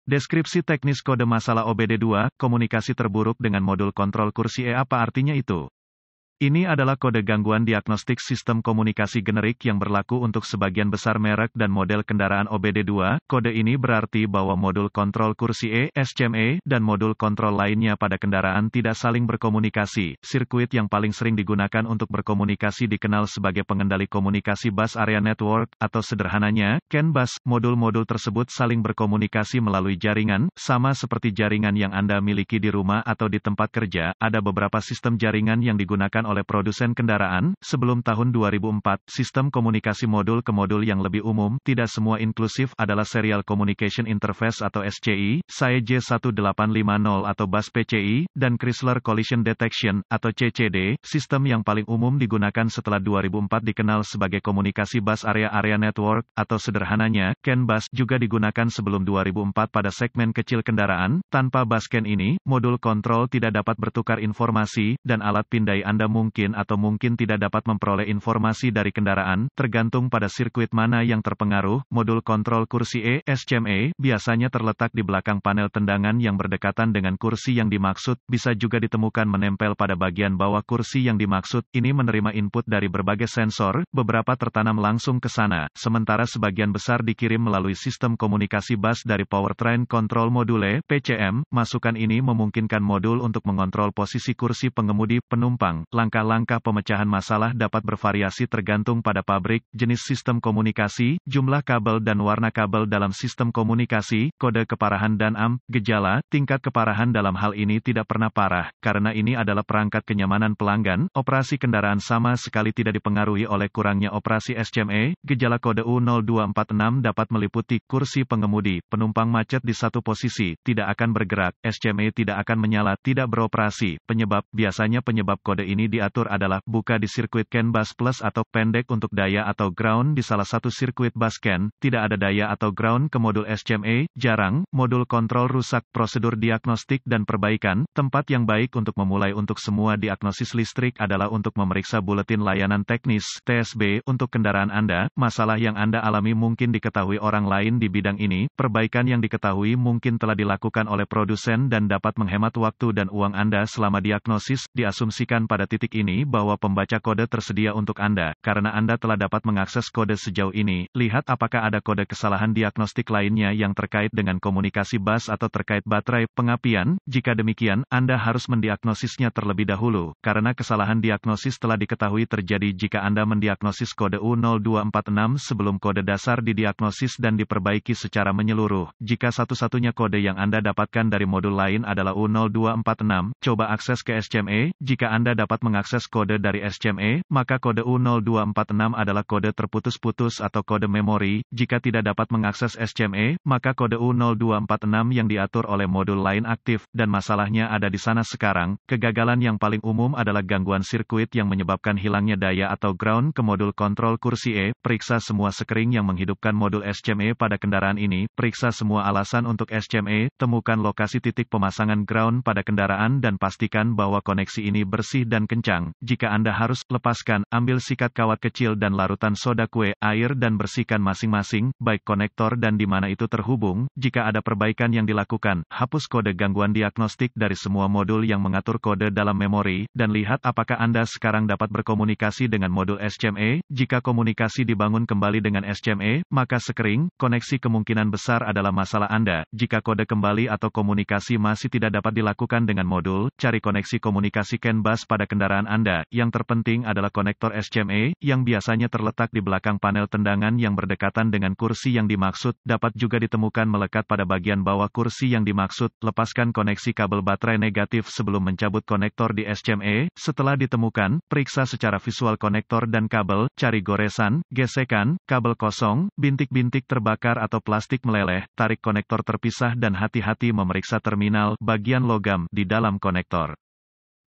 Deskripsi teknis kode masalah OBD2, komunikasi terburuk dengan modul kontrol kursi apa artinya itu? Ini adalah kode gangguan diagnostik sistem komunikasi generik yang berlaku untuk sebagian besar merek dan model kendaraan OBD2. Kode ini berarti bahwa modul kontrol kursi SCM, dan modul kontrol lainnya pada kendaraan tidak saling berkomunikasi. Sirkuit yang paling sering digunakan untuk berkomunikasi dikenal sebagai pengendali komunikasi bus area network, atau sederhananya, CAN bus. Modul-modul tersebut saling berkomunikasi melalui jaringan, sama seperti jaringan yang Anda miliki di rumah atau di tempat kerja. Ada beberapa sistem jaringan yang digunakan oleh produsen kendaraan. Sebelum tahun 2004, sistem komunikasi modul ke modul yang lebih umum, tidak semua inklusif, adalah Serial Communication Interface atau SCI, SAE J1850 atau bus PCI, dan Chrysler Collision Detection, atau CCD. Sistem yang paling umum digunakan setelah 2004 dikenal sebagai komunikasi bus area network, atau sederhananya, CAN bus, juga digunakan sebelum 2004 pada segmen kecil kendaraan. Tanpa bus CAN ini, modul kontrol tidak dapat bertukar informasi, dan alat pindai Anda mungkin atau mungkin tidak dapat memperoleh informasi dari kendaraan, tergantung pada sirkuit mana yang terpengaruh. Modul kontrol kursi SCM biasanya terletak di belakang panel tendangan yang berdekatan dengan kursi yang dimaksud, bisa juga ditemukan menempel pada bagian bawah kursi yang dimaksud. Ini menerima input dari berbagai sensor, beberapa tertanam langsung ke sana, sementara sebagian besar dikirim melalui sistem komunikasi bus dari Powertrain Control Module (PCM). Masukan ini memungkinkan modul untuk mengontrol posisi kursi pengemudi, penumpang. Langkah-langkah pemecahan masalah dapat bervariasi tergantung pada pabrik, jenis sistem komunikasi, jumlah kabel dan warna kabel dalam sistem komunikasi, kode keparahan dan gejala. Tingkat keparahan dalam hal ini tidak pernah parah, karena ini adalah perangkat kenyamanan pelanggan. Operasi kendaraan sama sekali tidak dipengaruhi oleh kurangnya operasi SCM. Gejala kode U0246 dapat meliputi kursi pengemudi, penumpang macet di satu posisi, tidak akan bergerak, SCM tidak akan menyala, tidak beroperasi. Penyebab, biasanya penyebab kode ini diatur adalah buka di sirkuit CAN bus plus atau pendek untuk daya atau ground di salah satu sirkuit bus CAN, tidak ada daya atau ground ke modul SCM, jarang, modul kontrol rusak. Prosedur diagnostik dan perbaikan, tempat yang baik untuk memulai untuk semua diagnosis listrik adalah untuk memeriksa buletin layanan teknis (TSB) untuk kendaraan Anda. Masalah yang Anda alami mungkin diketahui orang lain di bidang ini, perbaikan yang diketahui mungkin telah dilakukan oleh produsen dan dapat menghemat waktu dan uang Anda selama diagnosis. Diasumsikan pada titik ini bahwa pembaca kode tersedia untuk Anda, karena Anda telah dapat mengakses kode sejauh ini. Lihat apakah ada kode kesalahan diagnostik lainnya yang terkait dengan komunikasi bus atau terkait baterai pengapian. Jika demikian, Anda harus mendiagnosisnya terlebih dahulu, karena kesalahan diagnosis telah diketahui terjadi jika Anda mendiagnosis kode U0246 sebelum kode dasar didiagnosis dan diperbaiki secara menyeluruh. Jika satu-satunya kode yang Anda dapatkan dari modul lain adalah U0246, coba akses ke SCM. Jika Anda dapat mengakses kode dari SCM, maka kode U0246 adalah kode terputus-putus atau kode memori. Jika tidak dapat mengakses SCM, maka kode U0246 yang diatur oleh modul lain aktif, dan masalahnya ada di sana sekarang. Kegagalan yang paling umum adalah gangguan sirkuit yang menyebabkan hilangnya daya atau ground ke modul kontrol kursi Periksa semua sekring yang menghidupkan modul SCM pada kendaraan ini. Periksa semua alasan untuk SCM, temukan lokasi titik pemasangan ground pada kendaraan dan pastikan bahwa koneksi ini bersih dan kencang. Jika Anda harus, lepaskan, ambil sikat kawat kecil dan larutan soda kue, air dan bersihkan masing-masing, baik konektor dan di mana itu terhubung. Jika ada perbaikan yang dilakukan, hapus kode gangguan diagnostik dari semua modul yang mengatur kode dalam memori, dan lihat apakah Anda sekarang dapat berkomunikasi dengan modul SCM. Jika komunikasi dibangun kembali dengan SCM, maka sekring, koneksi kemungkinan besar adalah masalah Anda. Jika kode kembali atau komunikasi masih tidak dapat dilakukan dengan modul, cari koneksi komunikasi CAN bus pada kendaraan Anda. Yang terpenting adalah konektor SCM, yang biasanya terletak di belakang panel tendangan yang berdekatan dengan kursi yang dimaksud, dapat juga ditemukan melekat pada bagian bawah kursi yang dimaksud. Lepaskan koneksi kabel baterai negatif sebelum mencabut konektor di SCM. Setelah ditemukan, periksa secara visual konektor dan kabel, cari goresan, gesekan, kabel kosong, bintik-bintik terbakar atau plastik meleleh, tarik konektor terpisah dan hati-hati memeriksa terminal, bagian logam, di dalam konektor.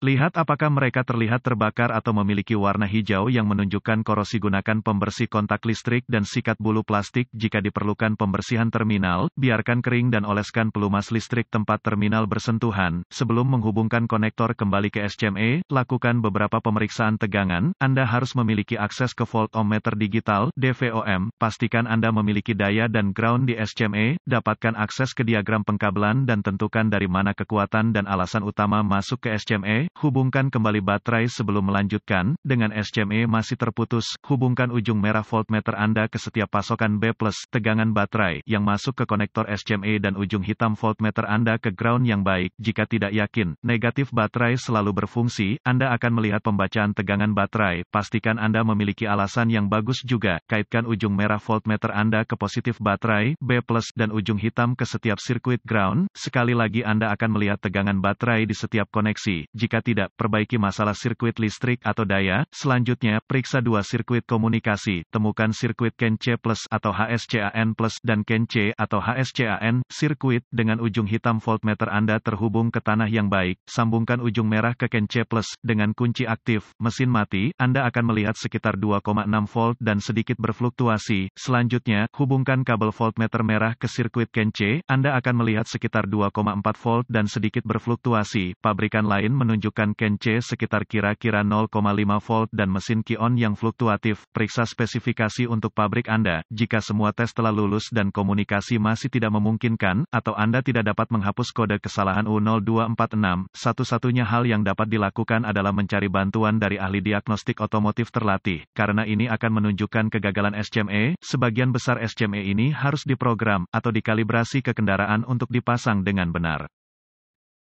Lihat apakah mereka terlihat terbakar atau memiliki warna hijau yang menunjukkan korosi. Gunakan pembersih kontak listrik dan sikat bulu plastik jika diperlukan pembersihan terminal. Biarkan kering dan oleskan pelumas listrik tempat terminal bersentuhan. Sebelum menghubungkan konektor kembali ke SCME, lakukan beberapa pemeriksaan tegangan. Anda harus memiliki akses ke voltmeter digital (DVOM). Pastikan Anda memiliki daya dan ground di SCME. Dapatkan akses ke diagram pengkabelan dan tentukan dari mana kekuatan dan alasan utama masuk ke SCME. Hubungkan kembali baterai sebelum melanjutkan. Dengan SCME masih terputus, hubungkan ujung merah voltmeter Anda ke setiap pasokan B+ tegangan baterai yang masuk ke konektor SCME dan ujung hitam voltmeter Anda ke ground yang baik. Jika tidak yakin, negatif baterai selalu berfungsi, Anda akan melihat pembacaan tegangan baterai. Pastikan Anda memiliki alasan yang bagus juga. Kaitkan ujung merah voltmeter Anda ke positif baterai B+ dan ujung hitam ke setiap sirkuit ground. Sekali lagi Anda akan melihat tegangan baterai di setiap koneksi. Jika tidak, perbaiki masalah sirkuit listrik atau daya. Selanjutnya, periksa dua sirkuit komunikasi. Temukan sirkuit CAN C+ atau HSCAN+ dan CAN C atau HSCAN. Sirkuit dengan ujung hitam voltmeter Anda terhubung ke tanah yang baik. Sambungkan ujung merah ke CAN C+ dengan kunci aktif. Mesin mati, Anda akan melihat sekitar 2,6 volt dan sedikit berfluktuasi. Selanjutnya, hubungkan kabel voltmeter merah ke sirkuit CAN C. Anda akan melihat sekitar 2,4 volt dan sedikit berfluktuasi. Pabrikan lain menunjukkan CAN C sekitar kira-kira 0,5 volt dan mesin Ki-on yang fluktuatif. Periksa spesifikasi untuk pabrik Anda. Jika semua tes telah lulus dan komunikasi masih tidak memungkinkan, atau Anda tidak dapat menghapus kode kesalahan U0246, satu-satunya hal yang dapat dilakukan adalah mencari bantuan dari ahli diagnostik otomotif terlatih. Karena ini akan menunjukkan kegagalan SCME, sebagian besar SCME ini harus diprogram atau dikalibrasi ke kendaraan untuk dipasang dengan benar.